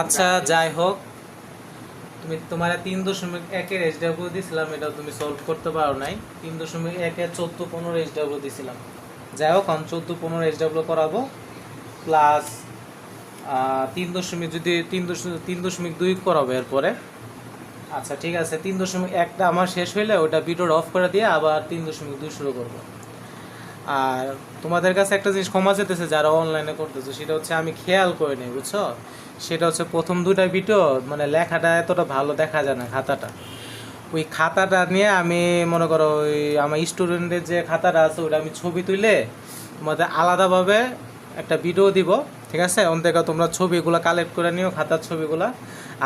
আচ্ছা যাই হোক, তুমি তোমার 3.1-এর এইচডাব্লিউ দিছিলাম, এটা তুমি সলভ করতে পারো নাই। 3.1-এর 14-15 এইচডাব্লিউ দিছিলাম। যাই হোক, আমি 14-15 এইচডাব্লিউ করাবো, প্লাস 3.2 করাবো এরপরে। আচ্ছা ঠিক আছে, 3.1টা আমার শেষ হইলে ওটা ভিডিওটা অফ করে দিয়ে আবার 3.2 শুরু করবো। আর তোমাদের কাছে একটা জিনিস ক্ষমা যেতেছে যারা অনলাইনে করতেছো, সেটা হচ্ছে আমি খেয়াল করে নিই, বুঝছো? সেটা হচ্ছে প্রথম দুইটা ভিডিও মানে লেখাটা এতটা ভালো দেখা যায় না, খাতাটা। ওই খাতাটা নিয়ে আমি মনে করো ওই আমার স্টুডেন্টের যে খাতাটা আছে ওটা আমি ছবি তুলে তোমাদের আলাদাভাবে একটা ভিডিও দিব, ঠিক আছে? ওন থেকে তোমরা ছবিগুলো কালেক্ট করে নিও, খাতার ছবিগুলো।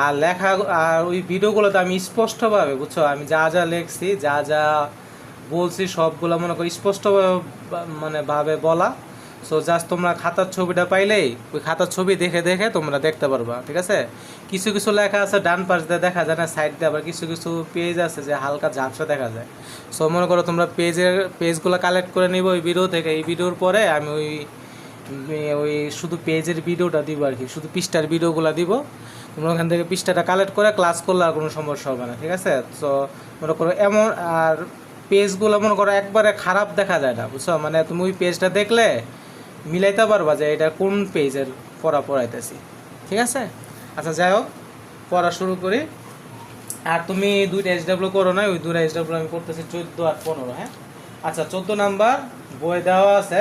আর লেখা আর ওই ভিডিওগুলোতে আমি স্পষ্টভাবে, বুঝছো, আমি যা যা লিখছি, যা যা বলছি সবগুলো মনে করি স্পষ্টভাবে মানে ভাবে বলা। সো জাস্ট তোমরা খাতার ছবিটা পাইলেই ওই খাতার ছবি দেখে দেখে তোমরা দেখতে পারবা, ঠিক আছে? কিছু কিছু লেখা আছে ডান পাশ দিয়ে দেখা যায় না, সাইড দিয়ে, আবার কিছু কিছু পেজ আছে যে হালকা ঝাপসা দেখা যায়। সো মনে করো তোমরা পেজগুলো কালেক্ট করে নিব ওই ভিডিও থেকে। এই ভিডিওর পরে আমি ওই ওই শুধু পেজের ভিডিওটা দিব আর কি, শুধু পৃষ্ঠার ভিডিওগুলো দিব। তোমরা ওখান থেকে পৃষ্ঠাটা কালেক্ট করে ক্লাস করলে আর কোনো সমস্যা হবে না, ঠিক আছে? সো মনে করো এমন, আর পেজগুলো মনে করো একবারে খারাপ দেখা যায় না, বুঝছো? মানে তুমি ওই পেজটা দেখলে মিলাইতে পারবা যে এটা কোন পেজের পড়াইতেছি, ঠিক আছে? আচ্ছা যাই হোক, পড়া শুরু করি। আর তুমি দুইটা এইচডাব্লিউ করো না, ওই দুইটা এইচডাব্লিউ আমি করতেছি 14 আর 15, হ্যাঁ? আচ্ছা 14 নাম্বার বই দেওয়া আছে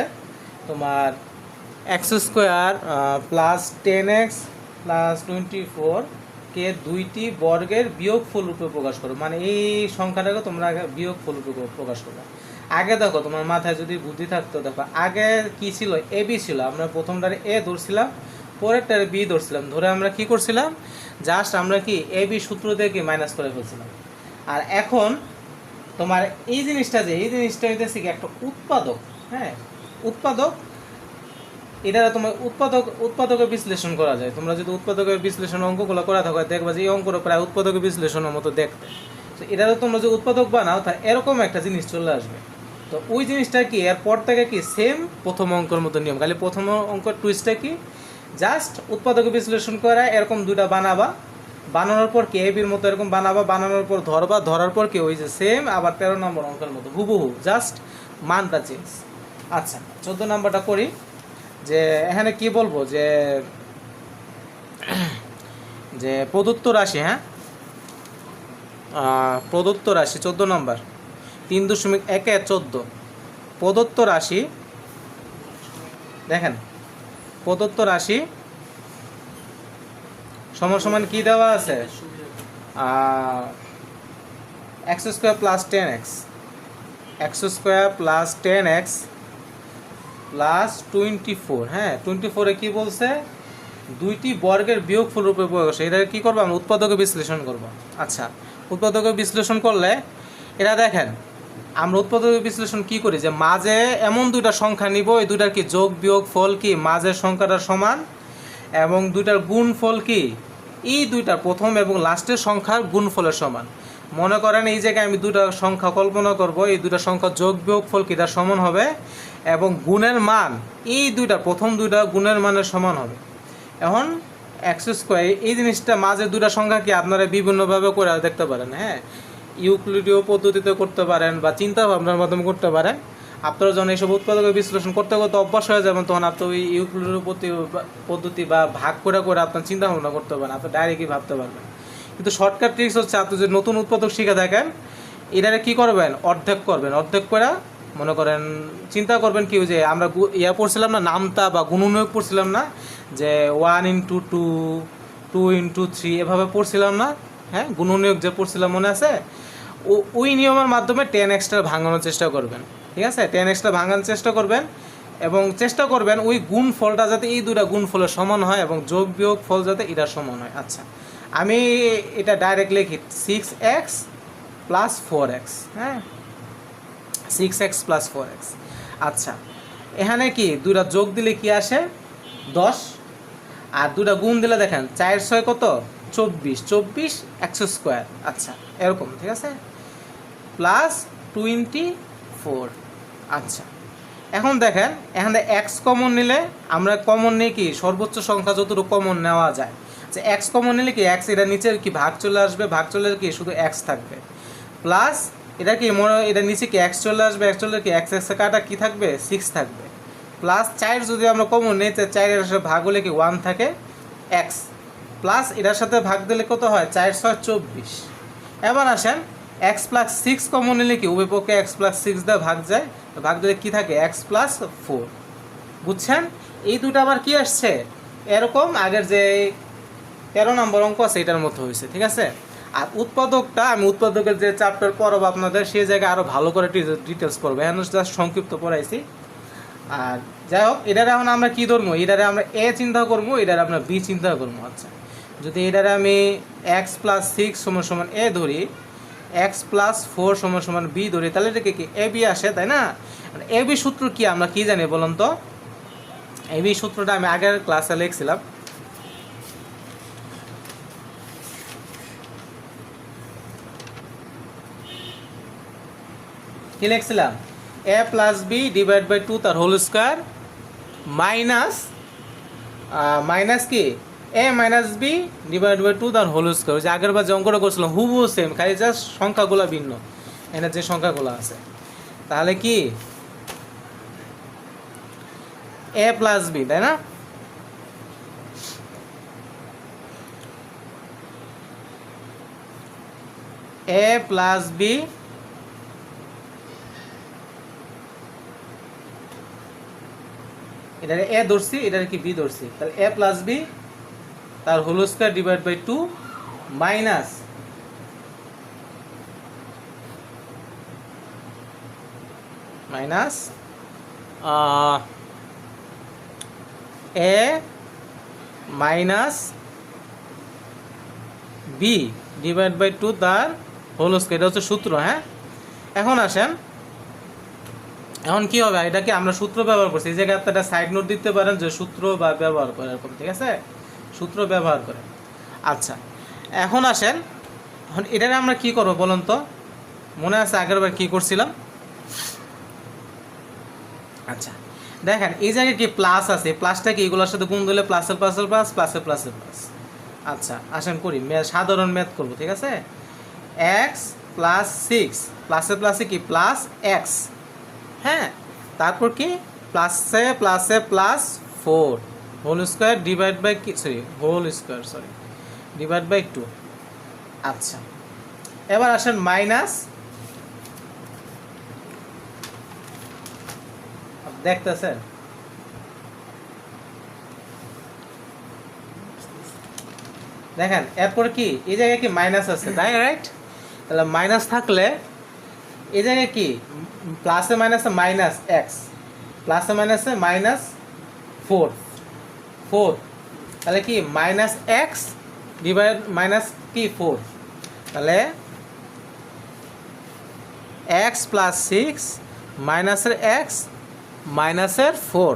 তোমার x² প্লাস 10x প্লাস 24 কে দুইটি বর্গের বিয়োগফল রূপে প্রকাশ করো। মানে এই সংখ্যাটাকে তোমরা আগে বিয়োগফল রূপে প্রকাশ করো। আগে দেখো তোমার মাথায় যদি বুদ্ধি থাকতো, দেখো আগে কি ছিল, এ বি ছিল, আমরা প্রথমটারে এ ধরছিলাম, পরেরটারে বি ধরছিলাম, ধরে আমরা কি করছিলাম, জাস্ট আমরা কি এ বি সূত্র দিয়ে কি মাইনাস করে ফেলছিলাম। আর এখন তোমার এই জিনিসটা হইতেছে কি একটা উৎপাদক, হ্যাঁ উৎপাদক। এটা তোমার উৎপাদকের বিশ্লেষণ করা যায়। তোমরা যদি উৎপাদকের বিশ্লেষণ অঙ্কগুলো করা থাকো, দেখবা যে এই অঙ্কটা প্রায় উৎপাদকের বিশ্লেষণের মতো দেখতে। তো এটা তোমরা যদি উৎপাদক বানাও তা এরকম একটা জিনিস চলে আসবে। তো ওই জিনিসটা কি এরপর থেকে কি সেম প্রথম অঙ্কের মতো নিয়ম, খালি প্রথম অঙ্কের টুইস্টটা কি, জাস্ট উৎপাদকের বিশ্লেষণ করা এরকম দুটা বানাবা, বানানোর পর কি এবির মতো এরকম বানাবা, বানানোর পর ধরবা, ধরার পর কি ওই যে সেম আবার 13 নম্বর অঙ্কের মতো হুবহু, জাস্ট মানটা চেঞ্জ। আচ্ছা 14 নাম্বারটা করি। যে এখানে কি বলবো, যে যে প্রদত্ত রাশি, হ্যাঁ প্রদত্ত রাশি 14 নম্বর 3.1-14 প্রদত্ত রাশি। দেখেন প্রদত্ত রাশি সমান সমান কি দেওয়া আছে, x² plus 10x, x² plus 10x plus 24, হ্যাঁ 24-এ কী বলছে, দুইটি বর্গের বিয়োগফল রূপে প্রকাশ। এটা কী করবো, আমরা উৎপাদকে বিশ্লেষণ করব। আচ্ছা উৎপাদকে বিশ্লেষণ করলে এরা দেখেন, আমরা উৎপাদকে বিশ্লেষণ কি করি, যে মাঝে এমন দুইটা সংখ্যা নিব, এই দুইটার কি যোগ বিয়োগ ফল কি মাঝের সংখ্যাটা সমান, এবং দুইটার গুণফল কি এই দুইটার প্রথম এবং লাস্টের সংখ্যার গুণফলের সমান। মনে করেন এই জায়গায় আমি দুটা সংখ্যা কল্পনা করব, এই দুটা সংখ্যা যোগ বিয়োগ ফল কি তার সমান হবে, এবং গুণের মান এই দুইটা প্রথম দুইটা গুণের মানের সমান হবে। এখন x² এই জিনিসটা মাঝে দুটা সংখ্যা কি আপনারা বিভিন্নভাবে করে দেখতে পারেন, হ্যাঁ ইউক্লিডীয় পদ্ধতিতে করতে পারেন বা চিন্তা ভাবনার মাধ্যমে করতে পারেন। আপনারা যখন এইসব উৎপাদকের বিশ্লেষণ করতে করতে অভ্যাস হয়ে যাবেন, তখন আপনি ওই ইউক্লিডীয় পদ্ধতি বা ভাগ করে করে আপনার চিন্তা ভাবনা করতে পারেন, আপনি ডাইরেক্টই ভাবতে পারবেন। কিন্তু শর্টকাট ট্রিক্স হচ্ছে, আপনি যদি নতুন উৎপাদক শিখে থাকেন, এটারে কী করবেন, অর্ধেক করবেন। অর্ধেক করে মনে করেন চিন্তা করবেন কি, যে আমরা পড়ছিলাম না নামতা বা গুণনীয়ক পড়ছিলাম না, যে 1x2 2x3 এভাবে পড়ছিলাম না, হ্যাঁ গুণনীয়ক যে পড়ছিলাম মনে আছে, ওই নিয়মের মাধ্যমে 10x ভাঙানোর চেষ্টা করবেন, ঠিক আছে? 10x ভাঙানোর চেষ্টা করবেন, এবং চেষ্টা করবেন ওই গুণ ফলটা যাতে এই দুটা গুণ ফলের সমান হয়, এবং যোগ বিয়োগ ফল যাতে এটার সমান হয়। আচ্ছা আমি এটা ডাইরেক্ট লিখি 6x প্লাস 4x, হ্যাঁ 6x প্লাস 4x। আচ্ছা এখানে কি দুটা যোগ দিলে কি আসে 10, আর দুটা গুণ দিলে দেখেন 4 6 কত 24 x²। আচ্ছা এরকম, ঠিক আছে, প্লাস 24। আচ্ছা এখন দেখেন এখানে x কমন নিলে আমরা কমন নিয়ে কি সর্বোচ্চ সংখ্যা যতটুকু কমন নেওয়া যায়, আচ্ছা এক্স কমন নিলে কি এক্স এটা নিচে কি ভাগ চলে আসবে, ভাগ চলে কি শুধু এক্স থাকবে, প্লাস এটা কি এটা নিচে কি এক্স চলে আসবে, এক্স চলে কি এক্স এক্স কাটা কি থাকবে 6 থাকবে, প্লাস 4 যদি আমরা কমন নিই 4 সাথে ভাগ হলে কি 1 থাকে এক্স, প্লাস এটার সাথে ভাগ দিলে কত হয় 4 6 24। এবার আসেন এক্স প্লাস 6 কমন নিলে কি উভয় পক্ষে এক্স প্লাস 6 দিয়ে ভাগ যায়, ভাগ দিলে কি থাকে এক্স প্লাস 4। বুঝছেন? এই দুটো আবার কি আসছে এরকম আগের যে 13 নম্বর অঙ্ক আছে এটার মতো হয়েছে, ঠিক আছে। আর উৎপাদকটা আমি উৎপাদকের যে চ্যাপ্টার পড়াবো আপনাদের সেই জায়গায় আরও ভালো করে ডিটেলস পড়বো, এখন জাস্ট সংক্ষিপ্ত পড়াইছি। আর যাই হোক এটারে এখন আমরা কী ধরবো, এটারে আমরা এ চিন্তা করবো, এটারে আমরা বি চিন্তা করবো। আচ্ছা যদি এটারে আমি এক্স প্লাস 6 সমান সমান এ ধরি, এক্স প্লাস 4 সমান সমান বি ধরি, তাহলে এটাকে কি এ বি আসে, তাই না? এ বি সূত্র কি আমরা কি জানি বলুন তো? এ বি সূত্রটা আমি আগের ক্লাসে লিখছিলাম। কি লিখছিলাম? এ প্লাস বি ডিভাইড বাই 2 তার হোল স্কোয়ার মাইনাস মাইনাস কি এ মাইনাস বি ডিভাইড বাই 2 তার হোল স্কোয়ার। যে আগের বার যে অঙ্কটা করছিলাম হুবহু সেম, খালি জাস্ট সংখ্যাগুলো ভিন্ন, এখানে যে সংখ্যাগুলো আছে। তাহলে কি এ প্লাস বি, তাই না? এ প্লাস বি এটারে এ ধরছি, এটারে কি বি ধরছি, তাহলে এ প্লাস বি তার whole square divide by 2 minus minus A minus B divide by 2 তার হোল স্কোয়ার, এটা হচ্ছে সূত্র। হ্যাঁ এখন আসেন, এখন কি হবে, এটাকে আমরা সূত্র ব্যবহার করছি, এই জায়গায় আপনারা সাইড নোট দিতে পারেন যে সূত্র বা ব্যবহার করে এরকম, ঠিক আছে, সূত্র ব্যবহার করে। আচ্ছা এখন আসেন, এখন এটাকে আমরা কি করবো বলুন তো? মনে আছে আগেরবার কি করছিলাম? আচ্ছা দেখেন এই জায়গায় কি প্লাস আছে, প্লাসটা কি এগুলোর সাথে গুণ দিলে প্লাসের প্লাসের প্লাস প্লাসের প্লাসের প্লাস। আচ্ছা আসেন করি সাধারণ ম্যাথ করবো, ঠিক আছে। এক্স প্লাস 6 প্লাসে প্লাসে কি প্লাস এক্স, হ্যাঁ তারপর কি প্লাসে প্লাসে plus 4 whole square divide by কি হোল স্কোয়ার ডিভাইড বাই 2। আচ্ছা এবার আসেন মাইনাস, দেখতেছেন দেখেন এরপর কি এই জায়গায় কি মাইনাস আছে, তাই রাইট? তাহলে মাইনাস থাকলে এই জায়গায় কি প্লাসে মাইনাসে মাইনাস এক্স, প্লাসে মাইনাসে মাইনাস 4 তাহলে কি মাইনাস এক্স ডিভাইড মাইনাস কি 4, তাহলে এক্স প্লাস 6 মাইনাসের এক্স মাইনাসের 4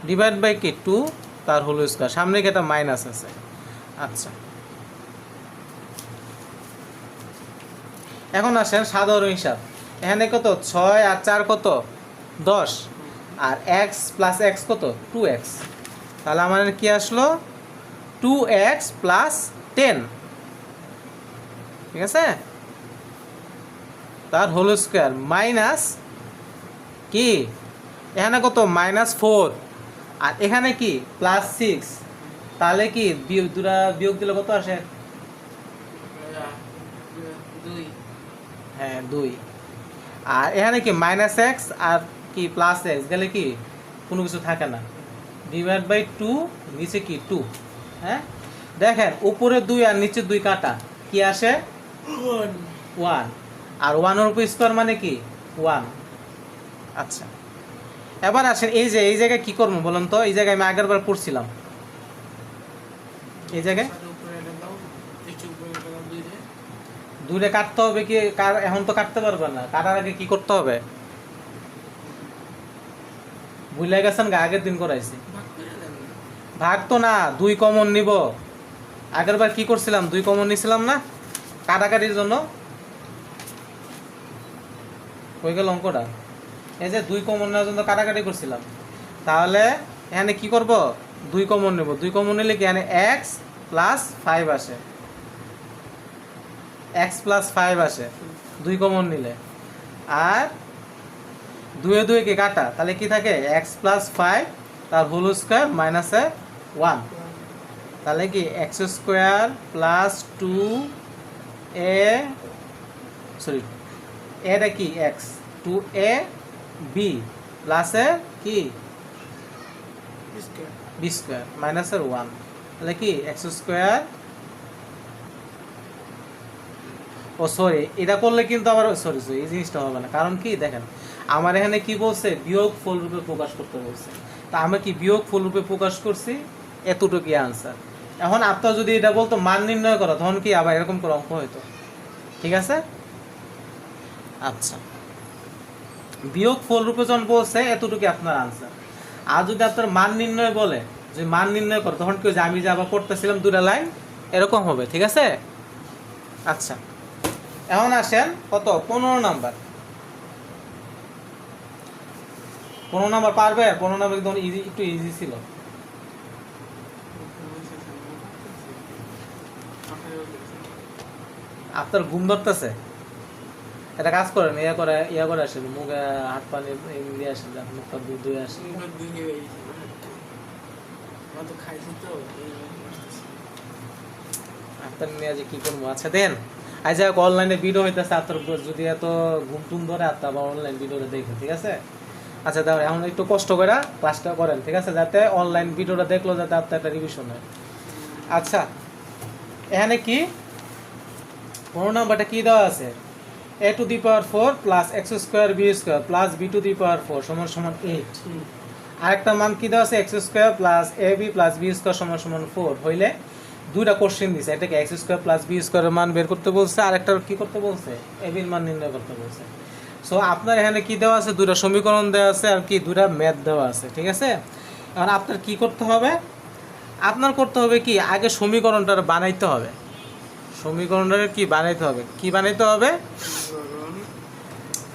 ডিভাইড বাই কি 2 তার হোল স্কোয়ার, সামনে কি একটা মাইনাস আছে। আচ্ছা এখন আসেন সাধারণ হিসাব, এখানে কত 6 আর 4 কত 10, আর এক্স প্লাস এক্স কত 2x, তাহলে আমাদের কি আসলো 2x প্লাস 10, ঠিক আছে, তার হোল স্কোয়ার মাইনাস কি এখানে কত মাইনাস 4 আর এখানে কি প্লাস 6, তাহলে কি দুটা বিয়োগ দিলে কত আসে? 2, হ্যাঁ 2, আর এখানে কি মাইনাস এক্স আর কি প্লাস এক্স গেলে কি কোনো কিছু থাকে না, ডিভাইড বাই 2 নিচে কি 2। হ্যাঁ দেখেন উপরে 2 আর নিচে 2 কাটা কি আসে 1, আর 1 এর উপর স্কোয়ার মানে কি 1। আচ্ছা এবার আসেন এই যে এই জায়গায় কি করবো বলুন তো? এই জায়গায় আমি আগের বার পড়ছিলাম, এই জায়গায় 2 কাটতে হবে কি, এখন তো কাটতে পারবে না, কাটার আগে কি করতে হবে ভুলে গেছেন, আগের দিন করাইছি। ভাগ তো না 2 কমন নিব, আগের বার কি করছিলাম 2 কমন নিছিলাম না কাটাকাটির জন্য, হয়ে গেল অঙ্কটা। এই যে 2 কমন নেওয়ার জন্য কাটাকাটি করছিলাম, তাহলে এখানে কি করব, 2 কমন নেব। 2 কমন নিলে কি এখানে এক্স প্লাস 5 আসে, এক্স প্লাস 5 আসে 2 কমন নিলে। আর 2 এ 2 কে কাটা, তাহলে কি থাকে, এক্স প্লাস 5 তার হোল স্কোয়ার মাইনাসে 1, তাহলে কি এক্স স্কোয়ার প্লাস 2 এ, সরি এটা কি এক্স, 2a বি প্লাসে কি বি স্কোয়ার মাইনাসের 1, তাহলে কি এক্স স্কোয়ার, ও সরি এটা করলে কিন্তু আবার সরি এই জিনিসটা হবে না। কারণ কি দেখেন, আমার এখানে কি বলছে, বিয়োগ ফল রূপে প্রকাশ করতে বলছে, তা আমি কি বিয়োগ ফল রূপে প্রকাশ করছি, এতটুকুই আনসার। এখন আপনার যদি এটা বলতো মান নির্ণয় করো, তখন কি আবার এরকম করে অঙ্ক হইতো। ঠিক আছে, আচ্ছা বিয়োগ ফল রূপে যখন বলছে এতটুকু আপনার আনসার। আর যদি আপনার মান নির্ণয় বলে যে মান নির্ণয় করো, তখন কি যে আমি যে আবার করতেছিলাম 2টা লাইন এরকম হবে। ঠিক আছে, আচ্ছা এখন আসেন কত, 15 নাম্বার। 15 নাম্বার পারবে? 15 নাম্বার একদম ইজি, একটু ইজি ছিল। আপনার ঘুম ধরতেছে, এটা কাজ করেন, ইয়া করে আসেন, মুখে হাত পানি দিয়ে আসেন, মুখটা দুধ ধুয়ে আসেন। আপনার নিয়ে আজ কি করবো, আচ্ছা দেন আজ যাক অনলাইনে ভিডিও হইতেছে, আপনার যদি এত ঘুম টুম ধরে আপনার আবার অনলাইন ভিডিওটা দেখেন। ঠিক আছে, আচ্ছা তাহলে এখন একটু কষ্ট করে ক্লাসটা করেন। ঠিক আছে, যাতে অনলাইন ভিডিওটা দেখলো যাতে আপনার একটা রিভিশন হয়। আচ্ছা এখানে কি 15 নাম্বারটা কি দেওয়া আছে, a to the power 4 plus x square B square plus b to the power 4 সমান সমান 8। আরেকটা মান কি দেওয়া আছে, x square plus a b plus B square সমান সমান 4 হইলে দুইটা কোশ্চেন দিছে, এটাকে এক্স স্কোয়ার প্লাস বি স্কোয়ারের মান বের করতে বলছে, আরেকটা কি করতে বলছে, এ বির মান নির্ণয় করতে বলছে। সো আপনার এখানে কি দেওয়া আছে, দুইটা সমীকরণ দেওয়া আছে আর কি দুইটা ম্যাথ দেওয়া আছে। ঠিক আছে, এখন আপনার কি করতে হবে, আপনার করতে হবে কি, আগে সমীকরণটা বানাইতে হবে। সমীকরণটা কি বানাইতে হবে, কি বানাইতে হবে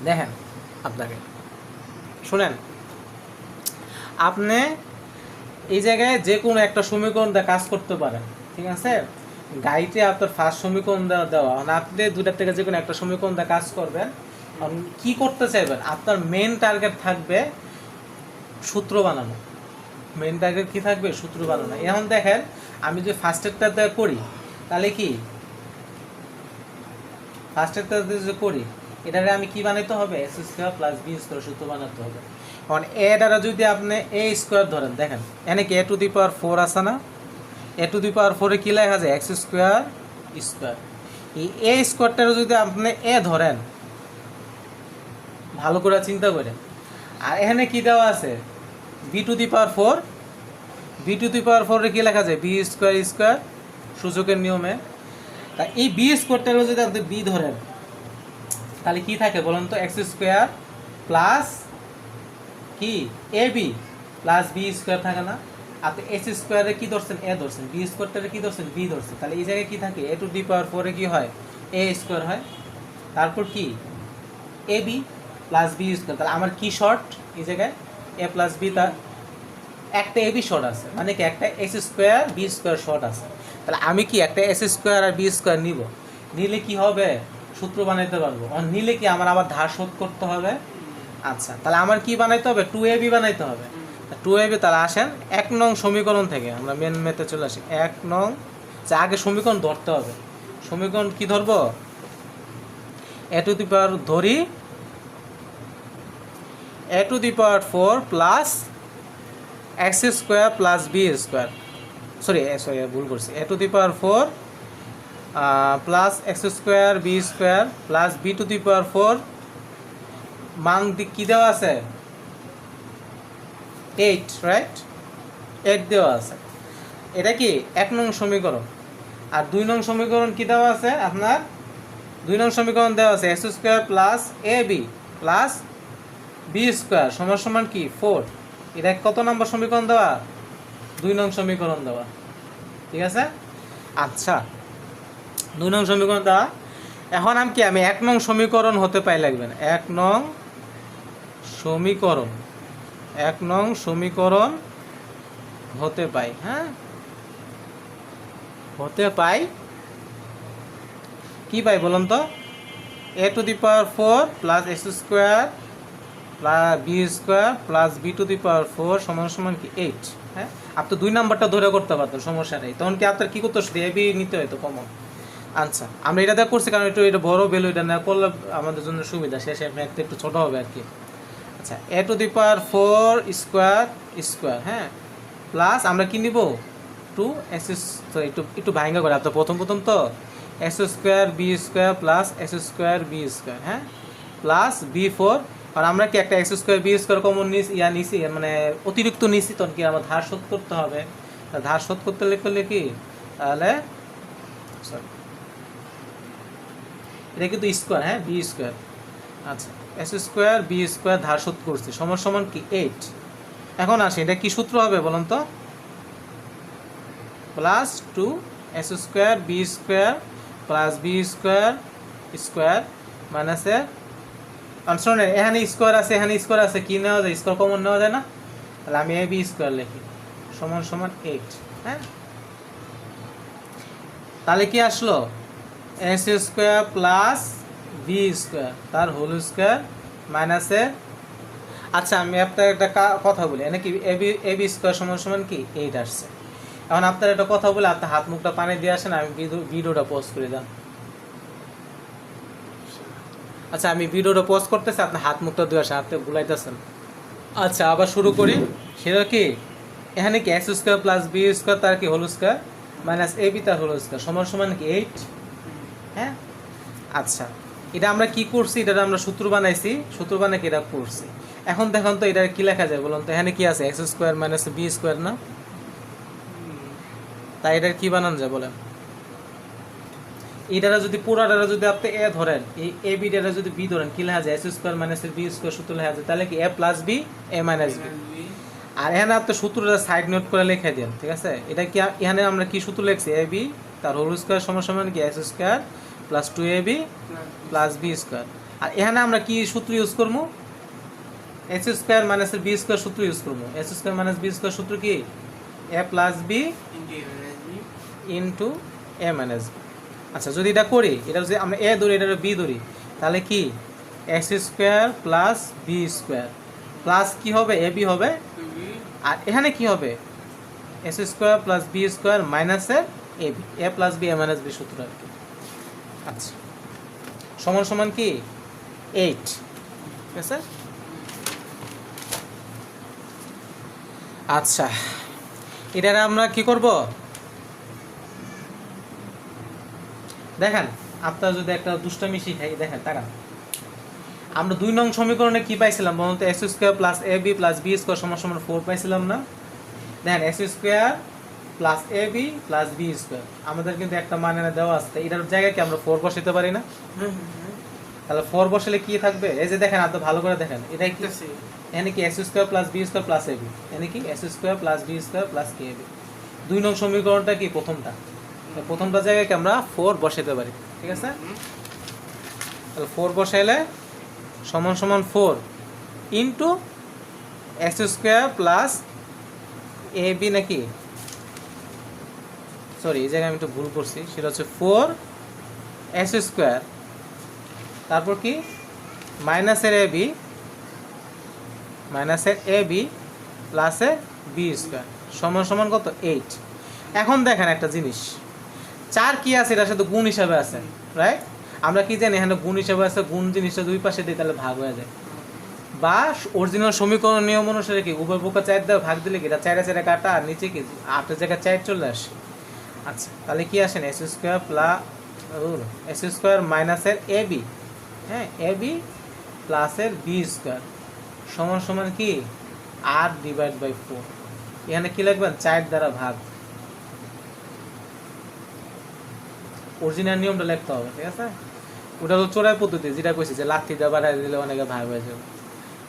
দেখেন, আপনাকে শুনেন, আপনি এই জায়গায় যে কোনো একটা সমীকরণ দিয়ে কাজ করতে পারেন। ঠিক আছে, গাইতে আপনার ফার্স্ট সমীকরণ দেওয়া, মানে আপনি দুটার থেকে যে কোনো একটা সমীকরণ দিয়ে কাজ করবেন। কি করতে চাইবেন, আপনার মেন টার্গেট থাকবে সূত্র বানানো। মেন টার্গেট কি থাকবে, সূত্র বানানো। এখন দেখেন আমি যে ফার্স্টেরটা দিয়ে করি, তাহলে কি ফার্স্টেরটা যে করি, এটারে আমি কি বানাইতে হবে, x square plus B square সূত্র বানাতে হবে। কারণ এ দ্বারা যদি আপনি এ স্কোয়ার ধরেন, দেখেন এখানে কি এ টু দি পাওয়ার 4 আছে না, এ টু দি পাওয়ার 4-এ কি লেখা যায়, এক্স স্কোয়ার স্কোয়ার। এই এ স্কোয়ারটারও যদি আপনি এ ধরেন, ভালো করে চিন্তা করেন, আর এখানে কি দেওয়া আছে, b to the power 4, b to the power 4-এ কি লেখা যায়, বি স্কোয়ার স্কোয়ার সূচকের নিয়মে। তা এই বি স্কোয়ারটারও যদি আপনি বি ধরেন, তাহলে কি থাকে বলুন তো, এক্স স্কোয়ার প্লাস কি a b plus B square থাকে না। আপনি এক্স স্কোয়ারে কি ধরছেন, এ ধরছেন, বি স্কোয়ারটারে কি ধরছেন, বি ধরছেন, তাহলে এই জায়গায় কি থাকে, এ টু দি পাওয়ার 4-এ কি হয়, এ স্কোয়ার হয়, তারপর কি a b plus B square. তাহলে আমার কি শর্ট এই জায়গায়, এ প্লাস বি, তার একটা এ বি শর্ট আছে, মানে কি একটা x square B square short আছে। তাহলে আমি কি একটা এক্স স্কোয়ার আর বি স্কোয়ার নিব, নিলে কি হবে, সূত্র বানাইতে পারবো। আর নিলে কি আমার আবার ধার শোধ করতে হবে। আচ্ছা তাহলে আমার কি বানাইতে হবে, 2ab বানাইতে হবে। 2ab, তাহলে আসেন 1 নং সমীকরণ থেকে আমরা মেন মেথে চলে আসি। 1 নং আগে সমীকরণ ধরতে হবে। সমীকরণ কি ধরবো, এ টু দি পাওয়ার ধরি, a to the power 4 plus x square plus B square, sorry ভুল করছি, a to the power 4 plus x square B square plus b to the power 4 মান কি দেওয়া আছে, 8, রাইট, 8 দেওয়া আছে। এটা কি 1 নং সমীকরণ। আর 2 নং সমীকরণ কি দেওয়া আছে আপনার, 2 নং সমীকরণ দেওয়া আছে x square plus a b plus B square সমান সমান কি 4। এটা কত নম্বর সমীকরণ দেওয়া, 2 নং সমীকরণ দেওয়া। ঠিক আছে, আচ্ছা 2 নং সমীকরণ দেওয়া। এখন আমি 1 নং সমীকরণ হতে পাই লাগবে না, 1 নং সমীকরণ, 1 নং সমীকরণ হতে পাই, হ্যাঁ হতে পাই। কি পাই বলুন তো, a to the power 4 plus x square plus B square plus b to the power 4 সমান সমান কি 8। হ্যাঁ, আপনি 2 নাম্বারটা ধরে করতে পারতেন, সমস্যা নেই। তখন কি আপনার কি করতে হচ্ছে, এ বি নিতে হতো কমন। আচ্ছা, আমরা এটা দেখ করছি কারণ এটা বড় ভ্যালু, এটা না করলে আমাদের জন্য সুবিধা, শেষে একটা একটু ছোট হবে আর কি। আচ্ছা, a to the power 4 square square, হ্যাঁ প্লাস আমরা কি নিব 2 এক্স, একটু একটু ভাঙ্গা করে আপনার প্রথম তো x square B square plus x square B square, হ্যাঁ প্লাস বি 4। আর আমরা কি একটা x square B square common নিছি, মানে অতিরিক্ত নিছি, তখন কি আমার ধার শোধ করতে হবে। ধার শোধ করতে করলে কি তাহলে সরি এটা কিন্তু স্কোয়ার, হ্যাঁ বি স্কোয়ার। আচ্ছা, এক্স স্কোয়ার বি স্কোয়ার ধার শোধ করছি সমান সমান কি 8। এখন আসে এটা কি সূত্র হবে বলুন তো, plus 2 x square B square plus B square square মাইনাসে শোনেন এখানে স্কোয়ার আছে, এখানে স্কোয়ার আছে, কি নেওয়া যায়, স্কোয়ার কমন নেওয়া যায় না, তাহলে আমি এ বি স্কোয়ার লিখি সমান সমান 8। হ্যাঁ, তাহলে কি আসলো x square plus B square তার হোল স্কোয়ার মাইনাসে। আচ্ছা, আমি আপনার একটা কথা বলি, এনে কি এ বি স্কোয়ার সমান সমান কি 8 আসছে। এখন আপনার একটা কথা বলে আপনার হাত মুখটা পানি দিয়ে আসেন, আমি ভিডিওটা পোস্ট করে দেন। আচ্ছা, আমি ভিডিওটা পোস্ট করতেছি, আপনার হাত মুখটা দিয়ে আসেন, হাতে ভুলাইতেছেন। আচ্ছা, আবার শুরু করি। সেটা কি এখানে কি x square plus B square তার কি whole square minus a b তার হোল স্কোয়ার সমান সমান কি 8। হ্যাঁ, আচ্ছা এটা আমরা কি করছি, এটা আমরা সূত্র বানাইছি, সূত্র বানাই কি এটা করছি। এখন দেখুন তো এটা কি লেখা যায় বলুন তো, এখানে কি আছে x square minus b square না, তাই এটার কি বানান যায় বলেন। এটারা যদি পুরাটারা যদি আপনি এ ধরেন, এই এ বি ডারা যদি বি ধরেন, কি লেখা যায় x square minus b square সূত্র লেখা যায়, তাহলে কি a plus b a minus b. আর এখানে আপনি সূত্রটা সাইড নোট করে লিখে দেন, ঠিক আছে। এটা কি এখানে আমরা কি সূত্র লিখছি, এ বি তার হোল স্কোয়ার সমান সমান কি x square plus 2ab plus B square. আর এখানে আমরা কি সূত্র ইউজ করবো, এক্স স্কোয়ার মাইনাসের বি স্কোয়ার সূত্র ইউজ করবো। X square minus b square সূত্র কি a plus b into a minus b. আচ্ছা, যদি এটা করি, এটা যদি আমরা এ ধরি, এটা বি ধরি, তাহলে কি x square plus B square plus কি হবে এ বি হবে। আর এখানে কি হবে x square plus B square মাইনাসের a b, a plus b a minus b সূত্র আর কি। আচ্ছা, সমান সমান কি 8, ঠিক আছে। আচ্ছা, এটা আমরা কি করব দেখেন, আপনারা যদি একটা দুষ্টামি শিখাই, দেখেন তাকান, আমরা 2 নং সমীকরণে কি পাইছিলাম বলুন তো, x square plus a b plus B square সমান সমান 4 পাইছিলাম না। দেখেন x square plus a b plus B square আমাদের কিন্তু একটা মানে দেওয়া আছে, এটার জায়গায় কি আমরা 4 বসাতে পারি না। তাহলে 4 বসালে কি থাকবে, এই যে দেখেন আপনি ভালো করে দেখেন, এটাই কি এখানে কি x square plus B square plus a b, এখানে কি x square plus B square plus k b. 2 নং সমীকরণটা কি প্রথমটা জায়গায় কি আমরা 4 বসাতে পারি, ঠিক আছে। তাহলে 4 বসাইলে সমান সমান 4 into x square plus a B, নাকি সরি এই জায়গায় আমি একটু ভুল করছি, সেটা হচ্ছে 4 এক্স স্কোয়ার তারপর কি মাইনাসের এ বি প্লাসের বি স্কোয়ার সমান সমান কত 8। এখন দেখেন একটা জিনিস, 4 কি আছে এটার সাথে গুণ হিসাবে আছে, রাইট। আমরা কি জানি এখানে গুণ হিসাবে আছে, গুণ জিনিসটা দুই পাশে দিই তাহলে ভাগ হয়ে যায়, বা অরিজিনাল সমীকরণ নিয়ম অনুসারে কি উভয় পক্ষ 4 দেওয়া ভাগ দিলে কি এটা 4 কাটা আর নিচে কি 8 জায়গায় 4 চলে আসে। আচ্ছা, তাহলে কি আসেন x square plus x square মাইনাসের এ বি, হ্যাঁ এ বি প্লাসের বি স্কোয়ার সমান সমান কি 8/4। এখানে কি লিখবেন 4 দ্বারা ভাগ, অরিজিনাল নিয়মটা লিখতে হবে, ঠিক আছে। ওটা তো চোরাই পদ্ধতি, যেটা কইছি যে লাঠি দিয়ে বাড়াই দিলে অনেকে ভাগ হয়ে যাবে।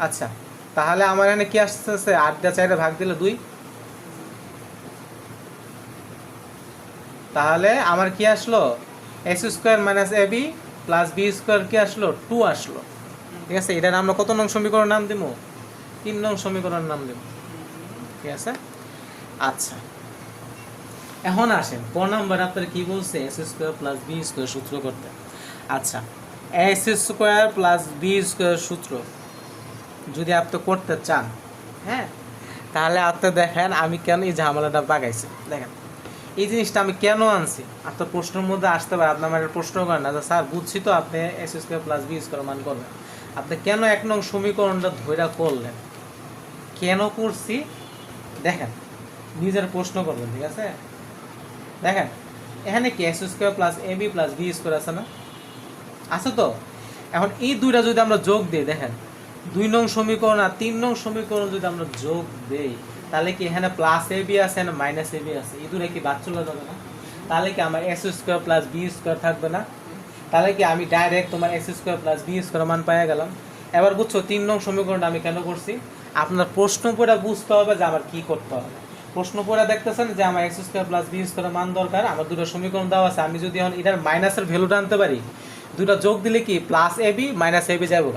আচ্ছা, তাহলে আমার এখানে কি আসতেছে 8 দিয়ে 4 ভাগ দিলে 2, তাহলে আমার কি আসলো x square minus a b plus B square কি আসলো 2 আসলো, ঠিক আছে। এটার আমরা কত নং সমীকরণ নাম দিব? 3 নং সমীকরণ নাম দেব, ঠিক আছে। আচ্ছা এখন আসেন ক নাম্বার আপনার কি বলছে x square plus B square সূত্র করতে। আচ্ছা x square plus B square সূত্র যদি আপনি করতে চান, হ্যাঁ, তাহলে আপনি দেখেন আমি কেন এই ঝামেলাটা বাগাইছি। দেখেন এই জিনিসটা আমি কেন আনছি, আপনার প্রশ্নের মধ্যে আসতে পারে। আপনি আমার প্রশ্ন করেন না যে স্যার বুঝছি তো আপনি x square plus B square মান করবেন, আপনি কেন 1 নং সমীকরণটা ধৈরা করলেন, কেন করছি দেখেন, নিজের প্রশ্ন করবেন, ঠিক আছে। দেখেন এখানে কি S square plus a b plus B square আছে না, আছে তো। এখন এই দুইটা যদি আমরা যোগ দিই, দেখেন 2 নং সমীকরণ আর 3 নং সমীকরণ যদি আমরা যোগ দেই, তাহলে কি এখানে প্লাস এ বি আছে না মাইনাস এ বি আছে, এই দুটো কি বাদ চলে যাবে না? তাহলে কি আমার x square plus B square থাকবে না? তাহলে কি আমি ডাইরেক্ট তোমার x square plus B square মান পাইয়া গেলাম। এবার বুঝছো 3 নং সমীকরণটা আমি কেন করছি? আপনার প্রশ্ন পড়ে বুঝতে হবে যে আমার কি করতে হবে। প্রশ্ন পড়ে দেখতেছেন যে আমার x square plus B square মান দরকার, আমার দুটো সমীকরণ দেওয়া আছে, আমি যদি এখন এটার মাইনাসের ভ্যালুটা আনতে পারি, দুটো যোগ দিলে কি plus a b minus a b যাবো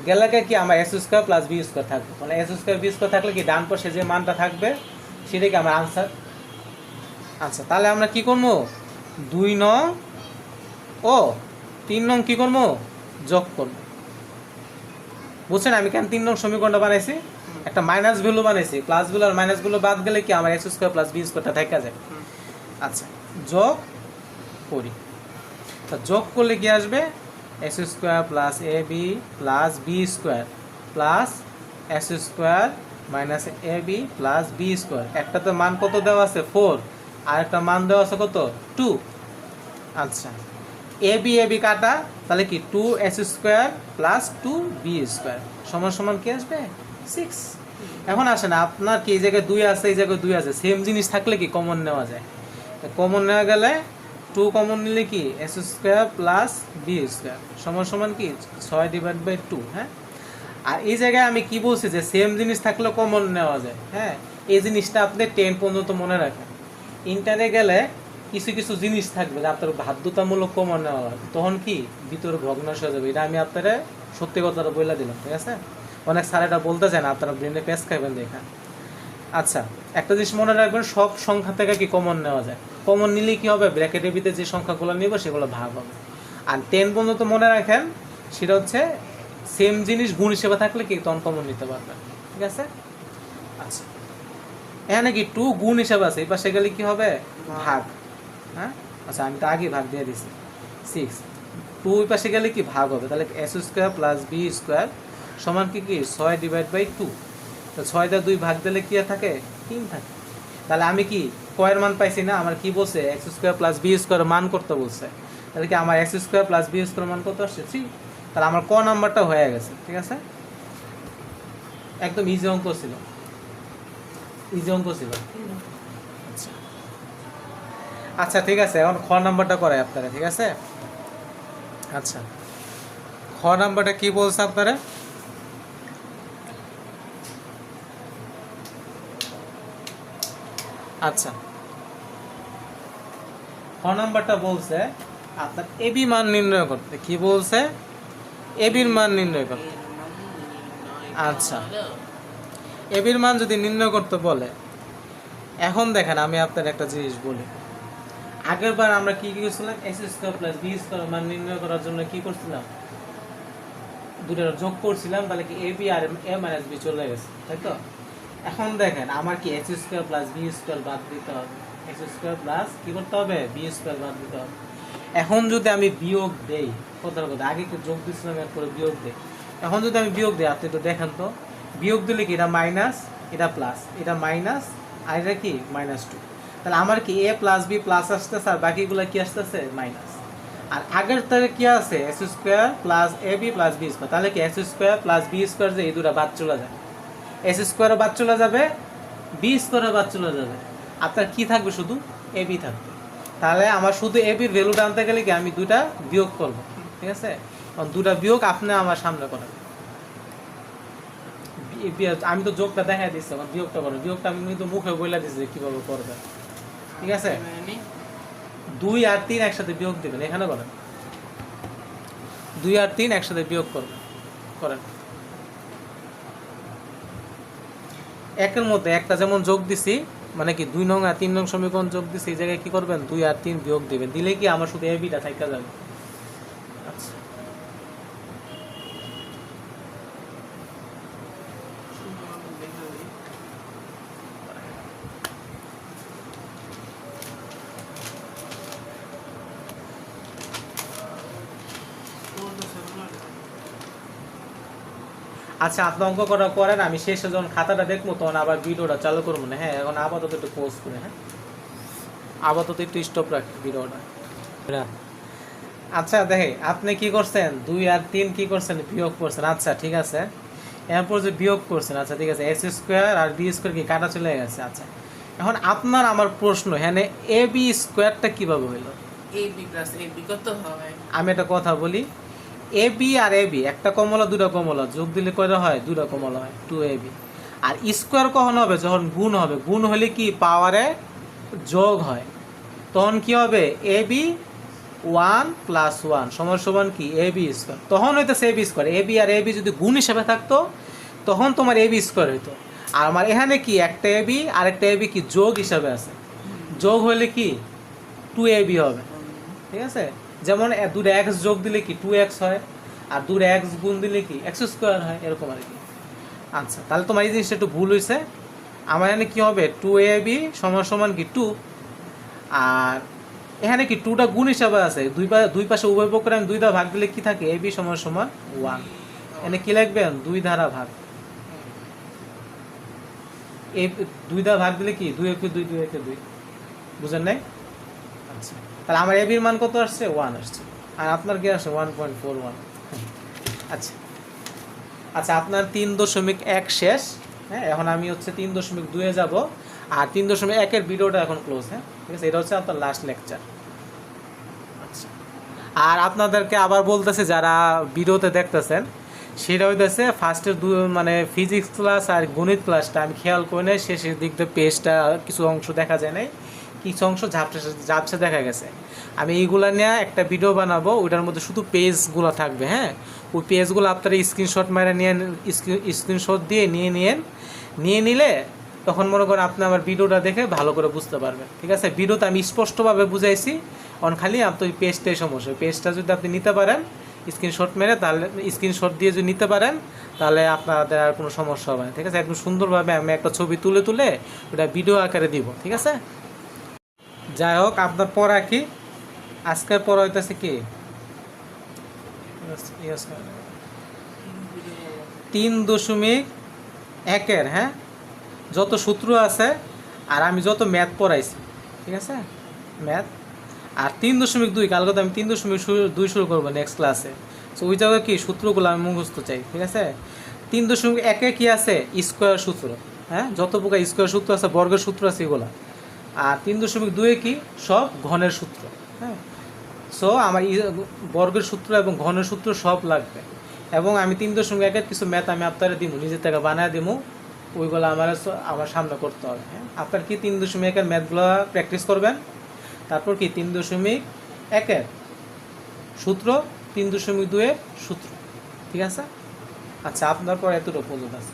গেলে কি আমার x square plus B square থাকবে, মানে এস স্কোয়ার বি স্কোয়ার থাকলে কি ডান পাশে যে মানটা থাকবে সেটাই কি আমার আনসার। আচ্ছা তাহলে আমরা কি করবো, 2 নং ও 3 নং কি করবো যোগ করবো। বুঝছেন আমি কেন 3 নং সমীকরণটা বানাইছি? একটা মাইনাস ভ্যালু বানাইছি, প্লাস ভ্যালু আর মাইনাস ভ্যালু বাদ গেলে কি আমার এক্স স্কোয়ার প্লাস বি স্কোয়ারটা থেকে যায়। আচ্ছা যোগ করি, তা যোগ করলে কি আসবে, x square plus a b plus B square plus x square minus a b plus B square. একটা তো মান কত দেওয়া আছে 4, আর একটা মান দেওয়া আছে কত 2। আচ্ছা এ বি কাটা, তাহলে কি 2 x square plus 2 b square সমান সমান কি আসবে 6। এখন আসেন আপনার কি এই জায়গায় 2 আছে, এই জায়গায় 2 আছে, সেম জিনিস থাকলে কি কমন নেওয়া যায়। কমন নেওয়া গেলে 2 কমন নিলে কি x square plus B square সমান সমান কি 6/2। হ্যাঁ, আর এই জায়গায় আমি কি বলছি যে সেম জিনিস থাকলে কমন নেওয়া যায়। হ্যাঁ, এই জিনিসটা আপনি 10 পর্যন্ত মনে রাখেন। ইন্টারে গেলে কিছু কিছু জিনিস থাকবে যে আপনার বাধ্যতামূলক কমন নেওয়া হয়, তখন কি ভিতরে ভগ্নাংশ হয়ে যাবে। এটা আমি আপনারা সত্যি কথাটা বলে দিলাম, ঠিক আছে। অনেক স্যার এটা বলতে চায় না, আপনারা ব্রেনে পেস খাইবেন দেখা। আচ্ছা একটা জিনিস মনে রাখবেন, সব সংখ্যা থেকে কি কমন নেওয়া যায়। কমন নিলে কি হবে, ব্র্যাকেটের ভিতরে যে সংখ্যাগুলো নিব সেগুলো ভাগ হবে। আর 10 পর্যন্ত মনে রাখেন, সেটা হচ্ছে সেম জিনিস গুণ হিসেবে থাকলে কি তখন কমন নিতে পারবেন, ঠিক আছে। আচ্ছা এখানে কি 2 গুণ হিসেবে আছে, এই পাশে গেলে কি হবে ভাগ। হ্যাঁ আচ্ছা আমি তো আগে ভাগ দিয়ে দিছি 6, 2 ওই পাশে গেলে কি ভাগ হবে, তাহলে x square plus B square সমান কি 6/2। তো 6 দিয়ে 2 ভাগ দিলে কি থাকে 3 থাকে। তাহলে আমি কি কয়ের মান পাইছি না, আমার কি বলছে x square plus B square মান করতে বলছে, তাহলে কি আমার x square plus B square মান কত আসছে 3। তাহলে আমার ক নাম্বারটা হয়ে গেছে, ঠিক আছে। একদম ইজি অঙ্ক ছিল, ইজি অঙ্ক ছিল। আচ্ছা আচ্ছা ঠিক আছে, এখন খ নাম্বারটা করাই আপনারা, ঠিক আছে। আচ্ছা খ নাম্বারটা কি বলছে আপনারা, আচ্ছা খ নাম্বারটা বলছে আপনার এবি মান নির্ণয় করতে। কি বলছে, এবির মান নির্ণয় করতে। আচ্ছা এবির মান যদি নির্ণয় করতে বলে, এখন দেখেন আমি আপনার একটা জিনিস বলি, আগের বার আমরা কি কি করছিলাম, x square plus B square মান নির্ণয় করার জন্য কি করছিলাম, দুটো যোগ করছিলাম, তাহলে কি এ বি আর এ মাইনাস বি চলে গেছে, তাই তো। এখন দেখেন আমার কি x square plus B square বাদ দিতে হবে, এক্স স্কোয়ার প্লাস কি করতে হবে বি স্কোয়ার বাদ দিতে হবে। এখন যদি আমি বিয়োগ দেই, কথার কথা আগে কি যোগ দিচ্ছিলাম এরপরে বিয়োগ দেই, এখন যদি আমি বিয়োগ দিই, আপনি তো দেখেন তো বিয়োগ দিলে কি এটা মাইনাস এটা প্লাস, এটা মাইনাস আর এটা কি -2। তাহলে আমার কি এ প্লাস বি প্লাস আসতেছে আর বাকিগুলো কি আসতেছে মাইনাস। আর আগের তাহলে কি আছে x square plus a b plus B square, তাহলে কি x square plus B square যে এই দুটো বাদ চলে যায়, এক্স স্কোয়ারও বাদ চলে যাবে বি স্কোয়ারও বাদ চলে যাবে, আপনার কি থাকবে শুধু এ বি থাকবে। তাহলে আমার শুধু এ বির ভ্যালুটা আনতে গেলে কি আমি দুটা বিয়োগ করব, ঠিক আছে। দুটা বিয়োগ আপনি আমার সামনে করেন, আমি তো যোগটা দেখা দিচ্ছি, আমার বিয়োগটা করেন, বিয়োগটা আমি কিন্তু মুখে বলে দিচ্ছি কিভাবে করবেন, ঠিক আছে। 2 আর 3 একসাথে বিয়োগ দিবেন, এখানে করেন 2 আর 3 একসাথে বিয়োগ করবেন, করেন। একের মধ্যে একটা যেমন যোগ দিছি, মানে কি 2 নং আর 3 নং সমীকরণ যোগ দিছি, এই জায়গায় কি করবেন 2 আর 3 বিয়োগ দিবেন, দিলে কি আমার শুধু এবিটা থাইকা যাবে। আচ্ছা আচ্ছা, আপনি অঙ্ক করা করেন, আমি শেষে যখন খাতাটা দেখবো তখন আবার ভিডিওটা চালু করবো না। হ্যাঁ, এখন আপাতত একটু পোজ করে, হ্যাঁ আপাতত একটু স্টপ রাখি ভিডিওটা। আচ্ছা দেখে আপনি কি করছেন, 2 আর 3 কি করছেন, বিয়োগ করছেন। আচ্ছা ঠিক আছে, এরপর যে বিয়োগ করছেন, আচ্ছা ঠিক আছে, এস স্কোয়ার আর বি স্কোয়ার কি কাটা চলে গেছে। আচ্ছা এখন আপনার আমার প্রশ্ন, হ্যাঁ এ বি স্কোয়ারটা কীভাবে হইলো? AB প্লাস AB কত হয়? আমি একটা কথা বলি, এ বি আর এ বি একটা কমলা দুটা কমলা যোগ দিলে কয়টা হয়, দুটা কমলা হয়, 2ab। আর স্কোয়ার কখন হবে, যখন গুণ হবে, গুণ হলে কি পাওয়ারে যোগ হয়, তখন কি হবে এ বি 1 + 1 সমান সমান কি এ বি স্কোয়ার, তখন হইতেছে A B square. A b আর এ বি যদি গুণ হিসেবে থাকতো তখন তোমার এ বি স্কোয়ার হইতো। আর আমার এখানে কি একটা এ বি আর একটা এ বি কি যোগ হিসাবে আছে, যোগ হলে কি 2ab হবে, ঠিক আছে। যেমন দুটো এক্স যোগ দিলে কি 2x হয়, আর দুটো এক্স গুণ দিলে কি x স্কোয়ার হয়, এরকম আর কি। আচ্ছা তাহলে তোমার এই জিনিসটা একটু ভুল হয়েছে। আমার এখানে কি হবে 2ab সমান সমান কি 2, আর এখানে কি 2টা গুণ হিসাবে আছে, দুই পাশে উভয় পক্ষে আমি 2 দ্বারা ভাগ দিলে কি থাকে ab সমান সমান 1। এখানে কি লিখবেন 2 দ্বারা ভাগ, এই 2 দ্বারা ভাগ দিলে কি 2 × 2 2 × 2, বুঝেন নাই? আচ্ছা তাহলে আমার এবির মান কত আসছে 1 আসছে, আর আপনার কি আসছে 1.41। আচ্ছা আচ্ছা আপনার 3.1 শেষ। হ্যাঁ এখন আমি হচ্ছে 3.2 এ যাব, আর 3.1 এর ভিডিওটা এখন ক্লোজ। হ্যাঁ ঠিক আছে, এটা হচ্ছে আপনার লাস্ট লেকচার। আচ্ছা আর আপনাদেরকে আবার বলতেছে যারা ভিডিওতে দেখতেছেন, সেটা হইতেছে ফার্স্টের মানে ফিজিক্স ক্লাস আর গণিত ক্লাসটা আমি খেয়াল করে নেই, শেষের দিক দিয়ে পেজটা কিছু অংশ দেখা যায় নাই, কিছু অংশ ঝাপসা দেখা গেছে। আমি এইগুলা নিয়ে একটা ভিডিও বানাবো, ওইটার মধ্যে শুধু পেজগুলো থাকবে। হ্যাঁ ওই পেজগুলো আপনারা স্ক্রিনশট মেরে নিয়ে স্ক্রিনশট দিয়ে নিয়ে নিলে তখন মনে করেন আপনি আমার ভিডিওটা দেখে ভালো করে বুঝতে পারবেন। ঠিক আছে, ভিডিওতে আমি স্পষ্টভাবে বুঝাইছি, অন খালি আপনি ওই পেজটাই সমস্যা। পেজটা যদি আপনি নিতে পারেন স্ক্রিনশট মেরে, তাহলে স্ক্রিনশট দিয়ে যদি নিতে পারেন তাহলে আপনাদের আর কোনো সমস্যা হবে না। ঠিক আছে, একদম সুন্দরভাবে আমি একটা ছবি তুলে ওটা ভিডিও আকারে দিব। ঠিক আছে, যাই হোক আপনার পড়া কি আজকের পড়া হইতেছে কি 3.1 হ্যাঁ যত সূত্র আছে, আর আমি যত ম্যাথ পড়াইছি, ঠিক আছে ম্যাথ। আর 3.2 কালকে তো আমি 3.2 শুরু করবো নেক্সট ক্লাসে। সো ওই জায়গায় কি সূত্রগুলো আমি মুখস্থ চাই। ঠিক আছে, 3.1 কি আছে স্কোয়ার সূত্র, হ্যাঁ যত প্রকার স্কোয়ার সূত্র আছে, বর্গের সূত্র আছে এগুলো। আর 3.2 কি সব ঘনের সূত্র। হ্যাঁ সো আমার বর্গের সূত্র এবং ঘনের সূত্র সব লাগবে, এবং আমি 3.1 কিছু ম্যাথ আমি আপনারা দিব, নিজের থেকে বানায় দিব, ওইগুলো আমার সামনে করতে হবে। হ্যাঁ আপনার কি 3.1 ম্যাথগুলো প্র্যাকটিস করবেন, তারপর কি 3.1 সূত্র, 3.2 সূত্র। ঠিক আছে, আচ্ছা আপনার পর এতটুকু পর্যন্ত আছে।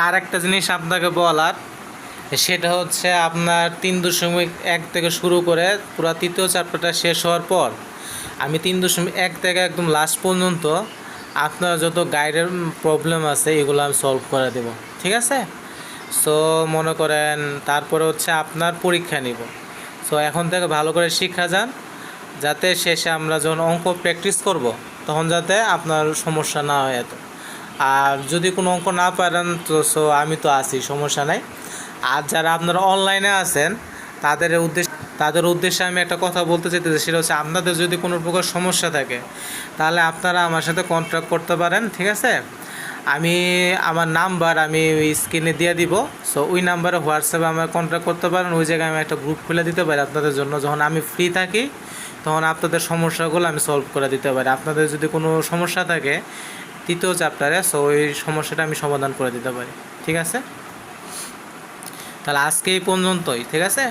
আর একটা জিনিস আপনাকে বলার, সেটা হচ্ছে আপনার 3.1 থেকে শুরু করে পুরো তৃতীয় চ্যাপ্টারটা শেষ হওয়ার পর আমি 3.1 থেকে একদম লাস্ট পর্যন্ত আপনার যত গাইডের প্রবলেম আছে এগুলো আমি সলভ করে দেব। ঠিক আছে, সো মনে করেন তারপরে হচ্ছে আপনার পরীক্ষা নিব। সো এখন থেকে ভালো করে শিক্ষা যান, যাতে শেষে আমরা যখন অঙ্ক প্র্যাকটিস করব তখন যাতে আপনার সমস্যা না হয় এত। আর যদি কোনো অঙ্ক না পারেন তো সো আমি তো আছি, সমস্যা নাই। আর যারা আপনারা অনলাইনে আছেন তাদের উদ্দেশ্যে আমি একটা কথা বলতে চাইতেছি, সেটা হচ্ছে আপনাদের যদি কোনো প্রকার সমস্যা থাকে তাহলে আপনারা আমার সাথে কন্ট্যাক্ট করতে পারেন। ঠিক আছে, আমার নাম্বার আমি ওই স্ক্রিনে দিয়ে দিব। সো ওই নাম্বারে হোয়াটসঅ্যাপে আমার কন্ট্যাক্ট করতে পারেন, ওই জায়গায় আমি একটা গ্রুপ খুলে দিতে পারি আপনাদের জন্য। যখন আমি ফ্রি থাকি তখন আপনাদের সমস্যাগুলো আমি সলভ করে দিতে পারি। আপনাদের যদি কোনো সমস্যা থাকে তৃতীয় চ্যাপ্টারে, সো ওই সমস্যাটা আমি সমাধান করে দিতে পারি। ঠিক আছে, তাহলে আজকে এই পর্যন্তই। ঠিক আছে।